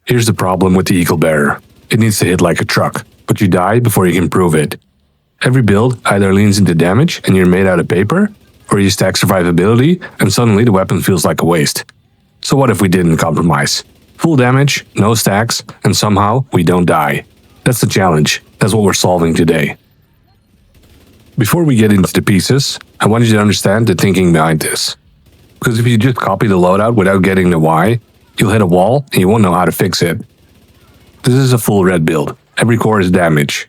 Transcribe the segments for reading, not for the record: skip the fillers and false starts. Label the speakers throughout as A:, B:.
A: Here's the problem with the Eagle Bearer. It needs to hit like a truck, but you die before you can prove it. Every build either leans into damage and you're made out of paper, or you stack survivability and suddenly the weapon feels like a waste. So what if we didn't compromise? Full damage, no stacks, and somehow we don't die. That's the challenge. That's what we're solving today. Before we get into the pieces, I want you to understand the thinking behind this. Because if you just copy the loadout without getting the why, you'll hit a wall and you won't know how to fix it. This is a full red build. Every core is damage.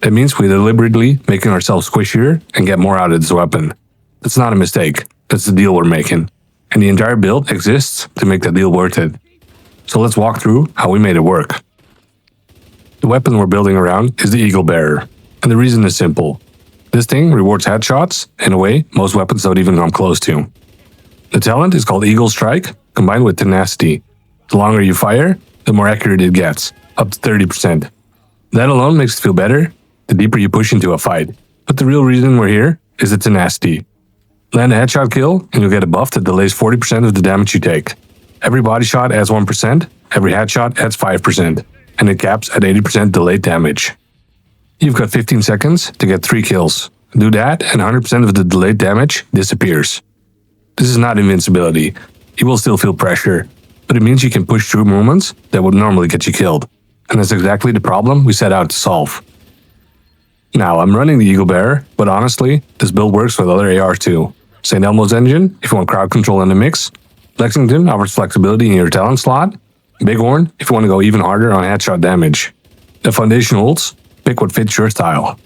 A: That means we're deliberately making ourselves squishier and get more out of this weapon. That's not a mistake. That's the deal we're making. And the entire build exists to make that deal worth it. So let's walk through how we made it work. The weapon we're building around is the Eagle Bearer. And the reason is simple. This thing rewards headshots in a way most weapons don't even come close to. The talent is called Eagle Strike, combined with Tenacity. The longer you fire, the more accurate it gets, up to 30%. That alone makes it feel better the deeper you push into a fight. But the real reason we're here is the Tenacity. Land a headshot kill and you'll get a buff that delays 40% of the damage you take. Every body shot adds 1%, every headshot adds 5%, and it caps at 80% delayed damage. You've got 15 seconds to get 3 kills. Do that and 100% of the delayed damage disappears. This is not invincibility. You will still feel pressure, but it means you can push through moments that would normally get you killed. And that's exactly the problem we set out to solve. Now, I'm running the Eagle Bearer, but honestly, this build works with other ARs too. St. Elmo's engine, if you want crowd control in the mix. Lexington offers flexibility in your talent slot. Bighorn, if you want to go even harder on headshot damage. The Foundation holds, pick what fits your style.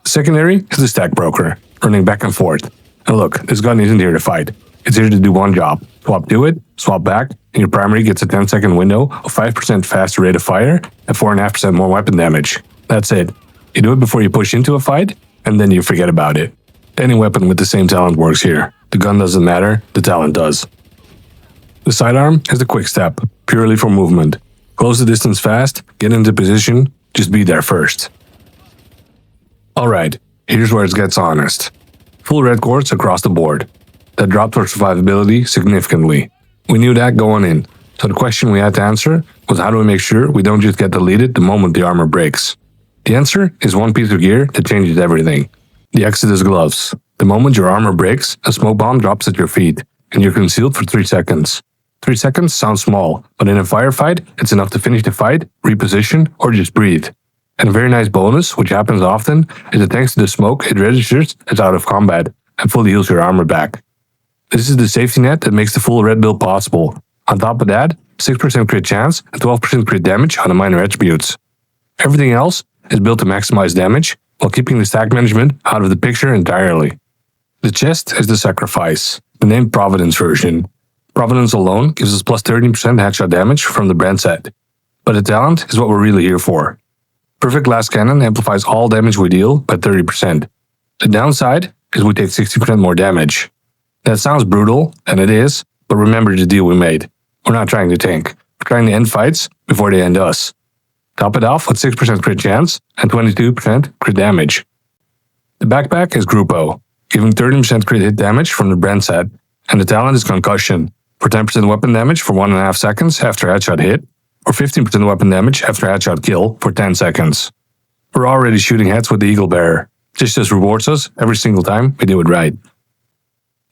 A: The secondary is the Stackbroker, running back and forth. And look, this gun isn't here to fight. It's here to do one job. Swap to it, swap back, and your primary gets a 10-second window of 5% faster rate of fire and 4.5% more weapon damage. That's it. You do it before you push into a fight, and then you forget about it. Any weapon with the same talent works here. The gun doesn't matter, the talent does. The Sidearm is the Quickstep, purely for movement. Close the distance fast, get into position, just be there first. Alright, here's where it gets honest. Full red cores across the board. That dropped our survivability significantly. We knew that going in, so the question we had to answer was how do we make sure we don't just get deleted the moment the armor breaks. The answer is one piece of gear that changes everything. The Exodus gloves. The moment your armor breaks, a smoke bomb drops at your feet, and you're concealed for 3 seconds. 3 seconds sounds small, but in a firefight, it's enough to finish the fight, reposition, or just breathe. And a very nice bonus, which happens often, is that thanks to the smoke, it registers as out of combat, and fully heals your armor back. This is the safety net that makes the full red build possible. On top of that, 6% crit chance and 12% crit damage on the minor attributes. Everything else is built to maximize damage, while keeping the stack management out of the picture entirely. The chest is the sacrifice, the named Providence version. Providence alone gives us plus 13% headshot damage from the brand set. But the talent is what we're really here for. Perfect Glass Cannon amplifies all damage we deal by 30%. The downside is we take 60% more damage. That sounds brutal, and it is, but remember the deal we made. We're not trying to tank. We're trying to end fights before they end us. Top it off with 6% crit chance and 22% crit damage. The backpack is Grupo, giving 13% crit hit damage from the brand set, and the talent is Concussion, for 10% weapon damage for 1.5 seconds after headshot hit, or 15% weapon damage after headshot kill for 10 seconds. We're already shooting heads with the Eagle Bearer. Just rewards us every single time we do it right.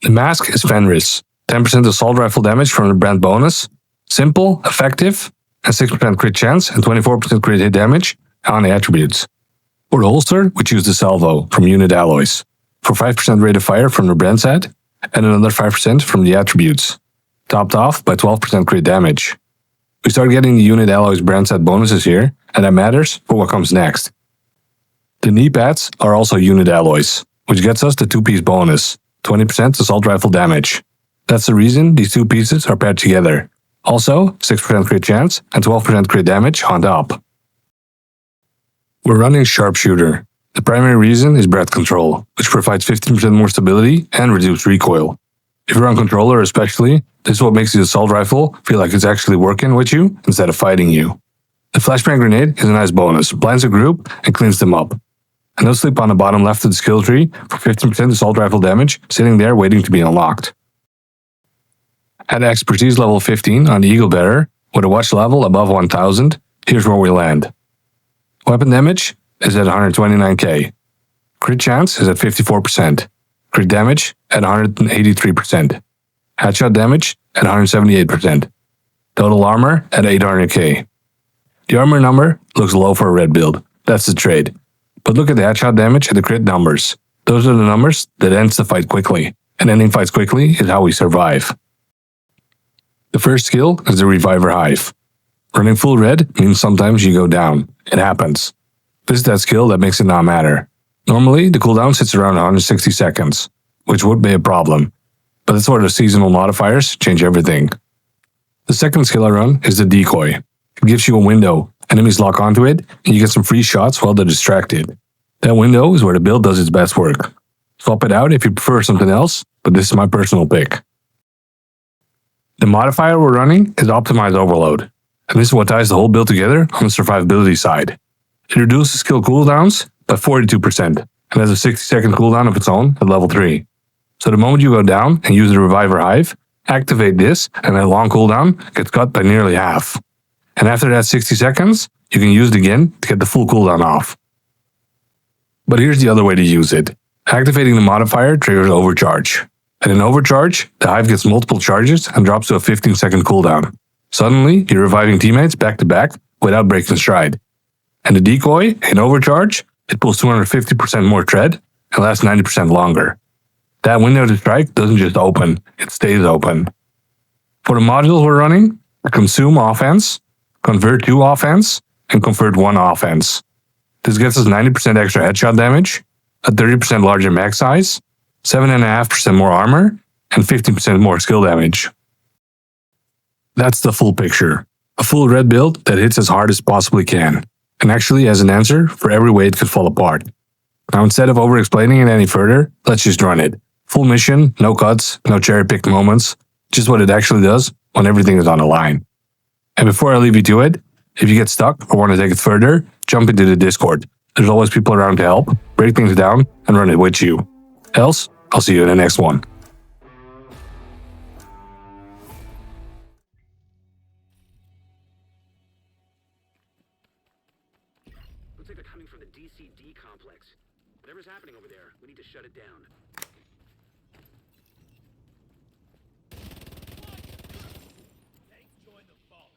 A: The mask is Fenris, 10% assault rifle damage from the brand bonus, simple, effective, and 6% crit chance and 24% crit hit damage on the attributes. For the holster, we choose the Salvo from Unit Alloys, for 5% rate of fire from the brand set, and another 5% from the attributes, topped off by 12% crit damage. We start getting the Unit Alloys brand set bonuses here, and that matters for what comes next. The Kneepads are also Unit Alloys, which gets us the 2-piece bonus, 20% assault rifle damage. That's the reason these 2 pieces are paired together. Also, 6% crit chance and 12% crit damage on top. We're running Sharpshooter. The primary reason is breath control, which provides 15% more stability and reduced recoil. If you're on controller especially, this is what makes the assault rifle feel like it's actually working with you instead of fighting you. The flashbang grenade is a nice bonus, blinds a group and cleans them up. And no sleep on the bottom left of the skill tree for 15% assault rifle damage, sitting there waiting to be unlocked. At expertise level 15 on the Eagle Bearer, With a watch level above 1000, here's where we land. Weapon damage is at 129k. Crit chance is at 54%. Crit damage at 183%. Headshot damage at 178%. Total armor at 800k. The armor number looks low for a red build. That's the trade. But look at the headshot damage and the crit numbers. Those are the numbers that ends the fight quickly. And ending fights quickly is how we survive. The first skill is the Reviver Hive. Running full red means sometimes you go down. It happens. This is that skill that makes it not matter. Normally, the cooldown sits around 160 seconds, which would be a problem. But that's where the seasonal modifiers change everything. The second skill I run is the Decoy. It gives you a window. Enemies lock onto it, and you get some free shots while they're distracted. That window is where the build does its best work. Swap it out if you prefer something else, but this is my personal pick. The modifier we're running is Optimized Overload, and this is what ties the whole build together on the survivability side. It reduces skill cooldowns by 42%, and has a 60-second cooldown of its own at level 3. So the moment you go down and use the Reviver Hive, activate this, and that long cooldown gets cut by nearly half. And after that 60 seconds, you can use it again to get the full cooldown off. But here's the other way to use it. Activating the modifier triggers overcharge. And in overcharge, the Hive gets multiple charges and drops to a 15-second cooldown. Suddenly, you're reviving teammates back to back without breaking stride. And the Decoy, in overcharge, it pulls 250% more tread and lasts 90% longer. That window to strike doesn't just open, it stays open. For the modules we're running, Consume Offense, Convert 2 Offense, and Convert 1 Offense. This gets us 90% extra headshot damage, a 30% larger mag size, 7.5% more armor, and 15% more skill damage. That's the full picture. A full red build that hits as hard as possibly can, and actually has an answer for every way it could fall apart. Now instead of over-explaining it any further, let's just run it. Full mission, no cuts, no cherry-picked moments, just what it actually does when everything is on the line. And before I leave you to it, if you get stuck or want to take it further, jump into the Discord. There's always people around to help, break things down, and run it with you. Else, I'll see you in the next one.
B: Looks like they're coming from the DCD complex. Whatever's happening over there, we need to shut it down. Join the fall.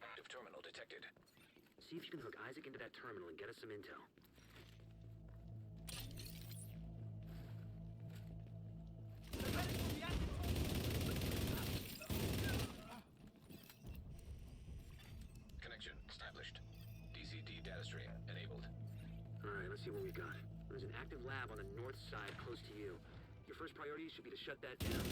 B: Active terminal detected. See if you can hook Isaac into that terminal and get us some intel. Connection established. DCD data stream enabled. Alright, let's see what we got. There's an active lab on the north side close to you. Your first priority should be to shut that down.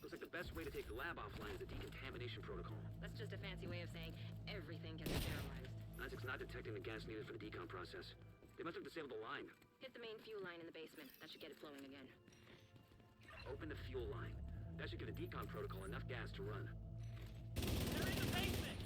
B: Looks like the best way to take the lab offline is the decontamination protocol.
C: That's just a fancy way of saying everything can be sterilized.
B: Isaac's not detecting the gas needed for the decon process. They must have disabled the line.
C: Hit the main fuel line in the basement. That should get it flowing again.
B: Open the fuel line. That should give the decon protocol enough gas to run.
C: They're in the basement!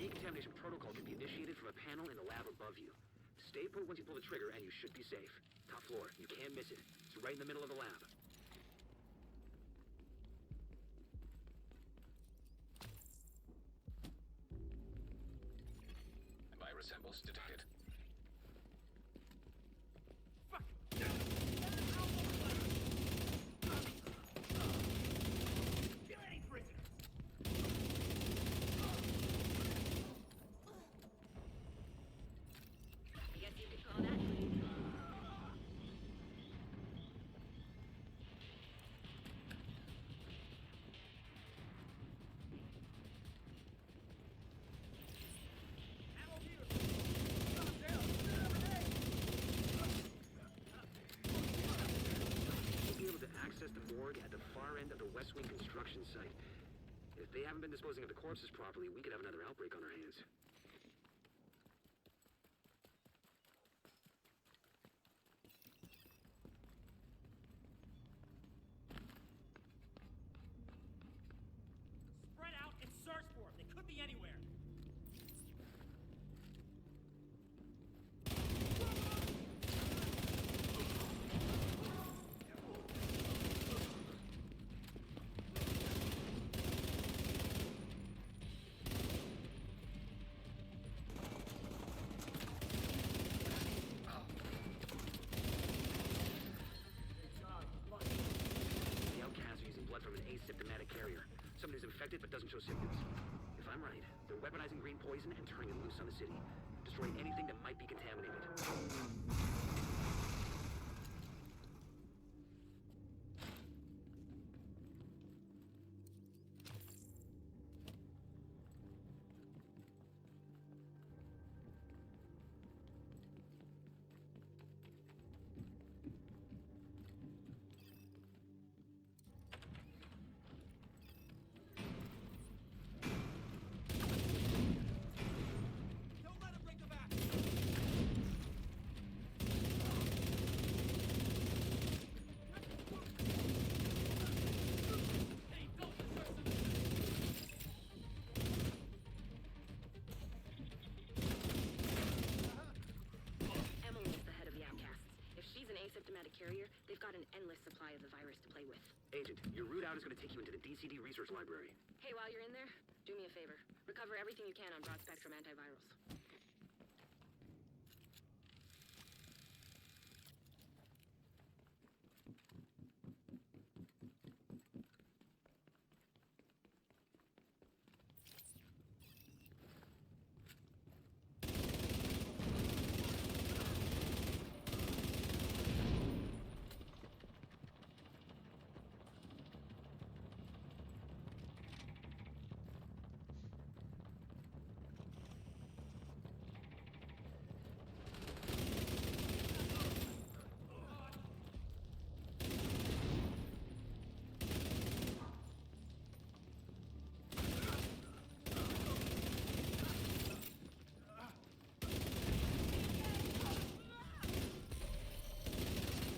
C: Decontamination protocol can be initiated from a panel in the lab above you. Stay put once you pull the trigger and you should be safe. Top floor, you can't miss it. It's right in the middle of the lab.
B: Virus samples detected.
D: I guess you could call that clean.
C: You'll be able to access the morgue at the far end of the West Wing construction site. If they haven't been disposing of the corpses properly, we could have another outbreak on our hands.
E: Spread out and search for them. They could be anywhere.
C: The outcasts are using blood from an asymptomatic carrier. Someone who's infected but doesn't show symptoms. If I'm right, they're weaponizing green poison and turning it loose on the city, destroying anything that might be contaminated.
E: Don't let them break the back. Hey, don't disperse them.
D: Emily is the head of the outcasts. If she's an asymptomatic carrier, they've got an endless supply of the virus to play with.
C: Agent, your route out is going to take you into the DCD research library.
D: Hey, while you're in there, do me a favor. Recover everything you can on broad-spectrum antivirals.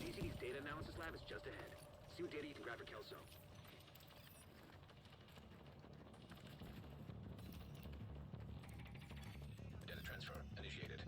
C: DCD's data analysis lab is just ahead. See what data you can grab for Kelso.
B: Data transfer initiated.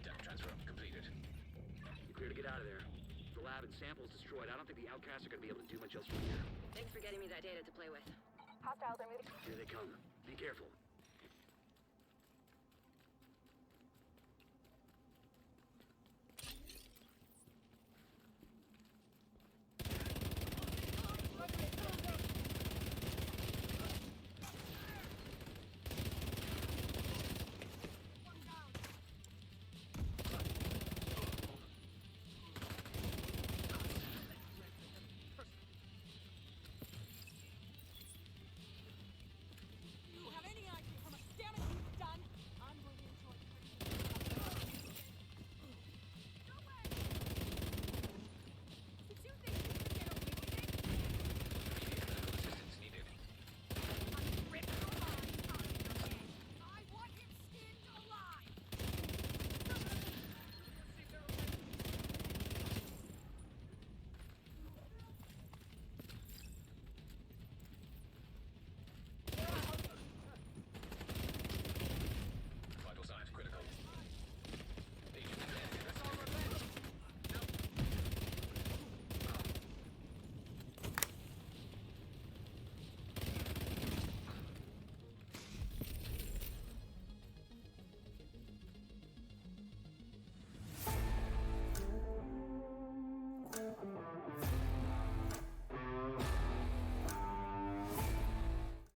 B: Data transfer completed.
C: You're clear to get out of there. If the lab and samples destroyed, I don't think the outcasts are going to be able to do much else from here.
D: Thanks for getting me that data to play with.
F: Hostiles are moving.
C: Here they come. Be careful.